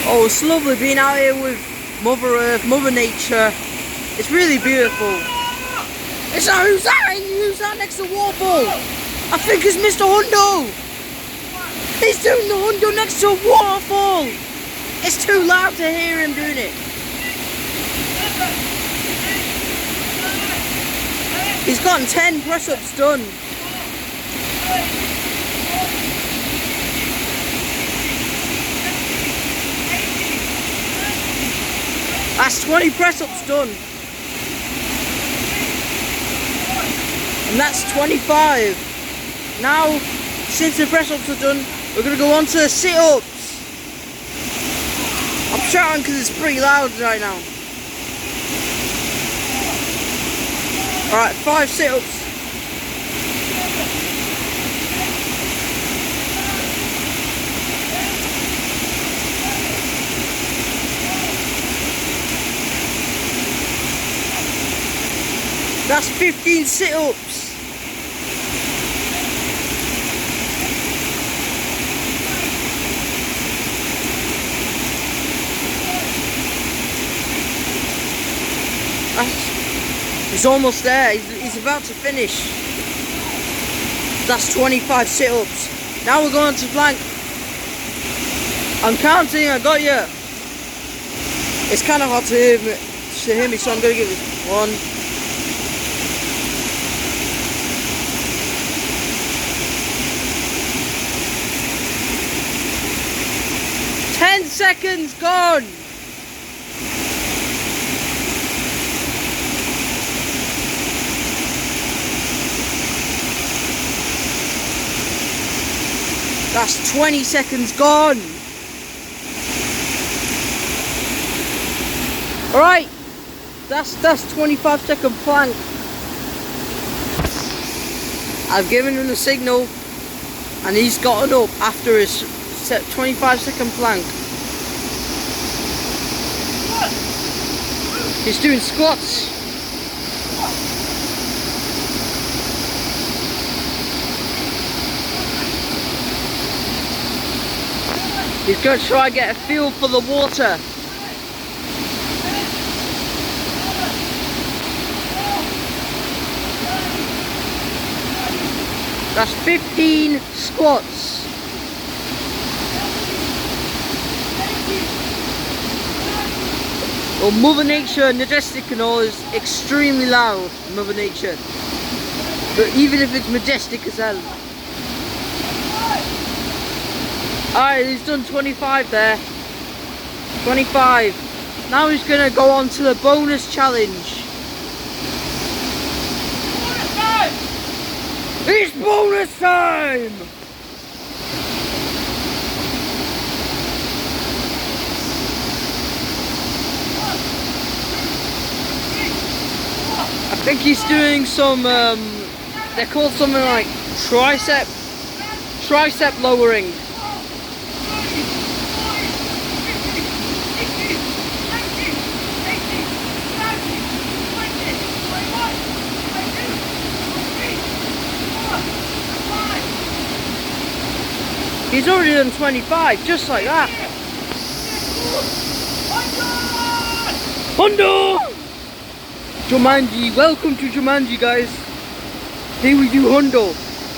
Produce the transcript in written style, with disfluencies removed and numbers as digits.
Oh, it's lovely being out here with Mother Earth, Mother Nature. It's really beautiful. Who's that? Who's that next to Waterfall? I think it's Mr. Hundo. He's doing the Hundo next to a waterfall. It's too loud to hear him doing it. He's gotten 10 press-ups done. That's 20 press-ups done. And that's 25. Now, since the press-ups are done, we're going to go on to the sit-ups. I'm shouting because it's pretty loud right now. Alright, 5 sit-ups. That's 15 sit-ups. He's almost there. He's about to finish. That's 25 sit-ups. Now we're going to plank. I'm counting. I got you. It's kind of hard to hear me, so I'm going to give it 1. 10 seconds gone. That's 20 seconds gone. Alright, that's 25-second plank. I've given him the signal and he's gotten up after his 25-second plank. He's doing squats. He's going to try and get a feel for the water. That's 15 squats. Well, Mother Nature, majestic and all, is extremely loud, Mother Nature. But even if it's majestic as hell. Alright, he's done 25 there. 25. Now he's going to go on to the bonus challenge. It's bonus time! I think he's doing some, they're called something like tricep lowering. He's already done 25, just like that. Hundo! Jumanji, welcome to Jumanji, guys. Here we do Hundo.